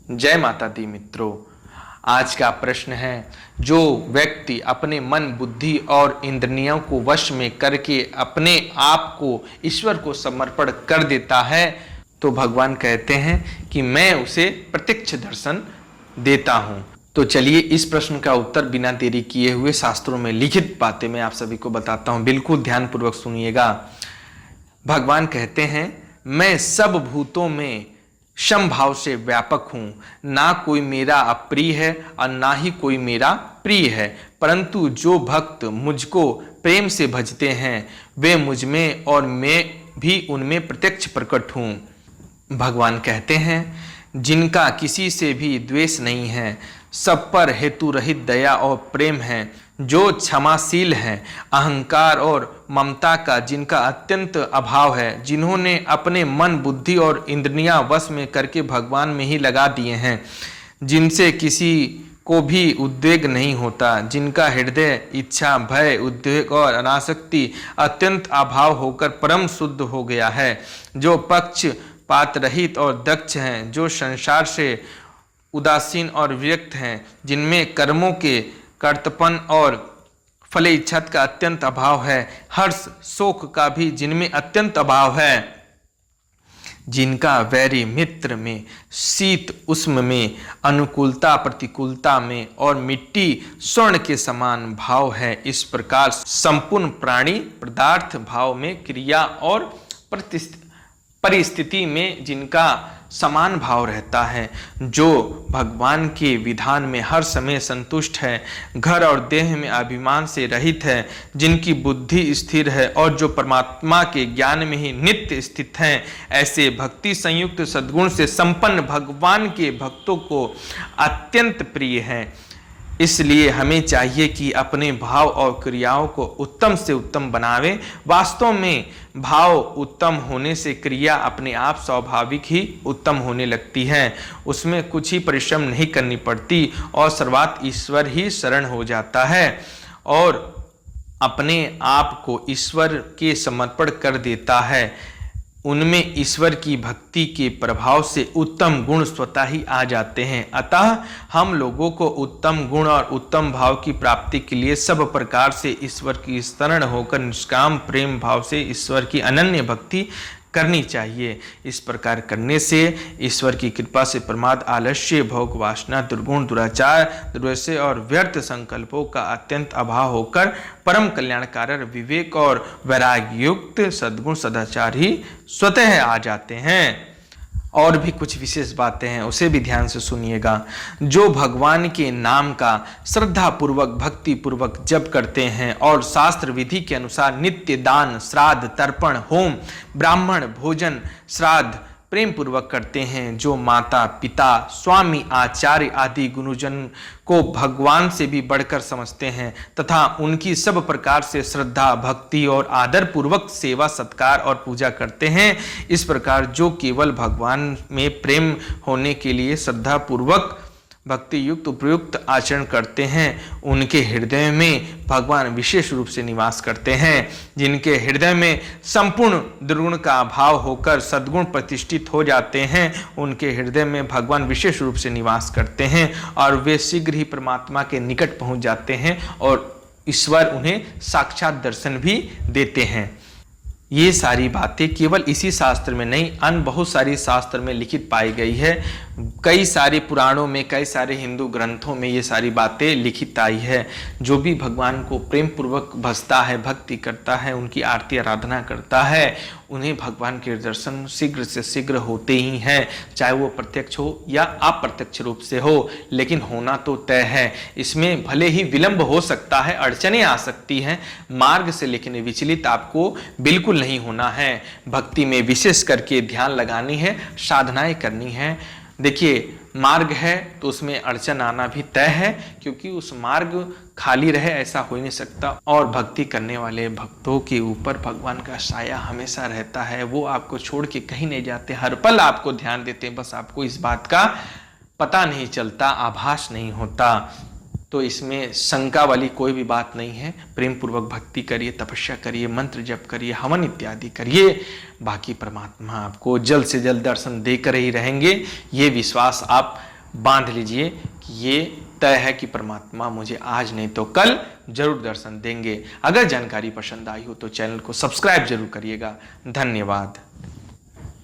जय माता दी मित्रों। आज का प्रश्न है, जो व्यक्ति अपने मन, बुद्धि और इंद्रियों को वश में करके अपने आप को ईश्वर को समर्पण कर देता है तो भगवान कहते हैं कि मैं उसे प्रत्यक्ष दर्शन देता हूं। तो चलिए इस प्रश्न का उत्तर बिना देरी किए हुए शास्त्रों में लिखित बातें मैं आप सभी को बताता हूं। बिल्कुल ध्यानपूर्वक सुनिएगा। भगवान कहते हैं, मैं सब भूतों में समभाव से व्यापक हूँ, ना कोई मेरा अप्रिय है और ना ही कोई मेरा प्रिय है, परंतु जो भक्त मुझको प्रेम से भजते हैं वे मुझ में और मैं भी उनमें प्रत्यक्ष प्रकट हूँ। भगवान कहते हैं, जिनका किसी से भी द्वेष नहीं है, सब पर हेतु रहित दया और प्रेम है, जो क्षमाशील हैं, अहंकार और ममता का जिनका अत्यंत अभाव है, जिन्होंने अपने मन, बुद्धि और इंद्रियां वश में करके भगवान में ही लगा दिए हैं, जिनसे किसी को भी उद्वेग नहीं होता, जिनका हृदय इच्छा, भय, उद्वेग और अनासक्ति अत्यंत अभाव होकर परम शुद्ध हो गया है, जो पक्षपात रहित और दक्ष हैं, जो संसार से उदासीन और विरक्त हैं, जिनमें कर्मों के कर्तव्यपन और फल इच्छा का अत्यंत अभाव है, हर्ष शोक का भी जिनमें अत्यंत अभाव है, जिनका वैरी मित्र में, शीत उष्ण में, अनुकूलता प्रतिकूलता में और मिट्टी स्वर्ण के समान भाव है। इस प्रकार संपूर्ण प्राणी पदार्थ भाव में, क्रिया और परिस्थिति में जिनका समान भाव रहता है, जो भगवान के विधान में हर समय संतुष्ट है, घर और देह में अभिमान से रहित है, जिनकी बुद्धि स्थिर है और जो परमात्मा के ज्ञान में ही नित्य स्थित हैं, ऐसे भक्ति संयुक्त सद्गुण से संपन्न भगवान के भक्तों को अत्यंत प्रिय हैं। इसलिए हमें चाहिए कि अपने भाव और क्रियाओं को उत्तम से उत्तम बनावें। वास्तव में भाव उत्तम होने से क्रिया अपने आप स्वाभाविक ही उत्तम होने लगती है, उसमें कुछ ही परिश्रम नहीं करनी पड़ती और सर्वात ईश्वर ही शरण हो जाता है और अपने आप को ईश्वर के समर्पण कर देता है। उनमें ईश्वर की भक्ति के प्रभाव से उत्तम गुण स्वतः ही आ जाते हैं। अतः हम लोगों को उत्तम गुण और उत्तम भाव की प्राप्ति के लिए सब प्रकार से ईश्वर की शरण होकर निष्काम प्रेम भाव से ईश्वर की अनन्य भक्ति करनी चाहिए। इस प्रकार करने से ईश्वर की कृपा से प्रमाद, आलस्य, भोग वासना, दुर्गुण, दुराचार, दुर्व्यसय और व्यर्थ संकल्पों का अत्यंत अभाव होकर परम कल्याणकारक विवेक और वैराग्य युक्त सद्गुण सदाचार ही स्वतः आ जाते हैं। और भी कुछ विशेष बातें हैं, उसे भी ध्यान से सुनिएगा। जो भगवान के नाम का श्रद्धा पूर्वक, भक्ति पूर्वक जप करते हैं और शास्त्र विधि के अनुसार नित्य दान, श्राद्ध, तर्पण, होम, ब्राह्मण भोजन, श्राद्ध प्रेम पूर्वक करते हैं, जो माता पिता, स्वामी, आचार्य आदि गुरुजन को भगवान से भी बढ़कर समझते हैं तथा उनकी सब प्रकार से श्रद्धा, भक्ति और आदर पूर्वक सेवा, सत्कार और पूजा करते हैं, इस प्रकार जो केवल भगवान में प्रेम होने के लिए श्रद्धा पूर्वक भक्ति युक्त उपयुक्त आचरण करते हैं, उनके हृदय में भगवान विशेष रूप से निवास करते हैं। जिनके हृदय में संपूर्ण दुर्गुण का अभाव होकर सद्गुण प्रतिष्ठित हो जाते हैं, उनके हृदय में भगवान विशेष रूप से निवास करते हैं और वे शीघ्र ही परमात्मा के निकट पहुंच जाते हैं और ईश्वर उन्हें साक्षात दर्शन भी देते हैं। ये सारी बातें केवल इसी शास्त्र में नहीं, अन्य बहुत सारी शास्त्र में लिखित पाई गई है। कई सारे पुराणों में, कई सारे हिंदू ग्रंथों में ये सारी बातें लिखित आई है। जो भी भगवान को प्रेम पूर्वक भजता है, भक्ति करता है, उनकी आरती आराधना करता है, उन्हें भगवान के दर्शन शीघ्र से शीघ्र होते ही हैं, चाहे वो प्रत्यक्ष हो या अप्रत्यक्ष रूप से हो, लेकिन होना तो तय है। इसमें भले ही विलंब हो सकता है, अड़चनें आ सकती हैं मार्ग से, लेकिन विचलित आपको बिल्कुल नहीं होना है। भक्ति में विशेष करके ध्यान लगानी है, साधनाएं करनी है। देखिए, मार्ग है तो उसमें अड़चन आना भी तय है, क्योंकि उस मार्ग खाली रहे ऐसा हो ही नहीं सकता और भक्ति करने वाले भक्तों के ऊपर भगवान का साया हमेशा रहता है। वो आपको छोड़ के कहीं नहीं जाते, हर पल आपको ध्यान देते हैं, बस आपको इस बात का पता नहीं चलता, आभास नहीं होता। तो इसमें शंका वाली कोई भी बात नहीं है। प्रेम पूर्वक भक्ति करिए, तपस्या करिए, मंत्र जप करिए, हवन इत्यादि करिए, बाकी परमात्मा आपको जल्द से जल्द दर्शन देकर ही रहेंगे। ये विश्वास आप बांध लीजिए कि ये तय है कि परमात्मा मुझे आज नहीं तो कल जरूर दर्शन देंगे। अगर जानकारी पसंद आई हो तो चैनल को सब्सक्राइब जरूर करिएगा। धन्यवाद।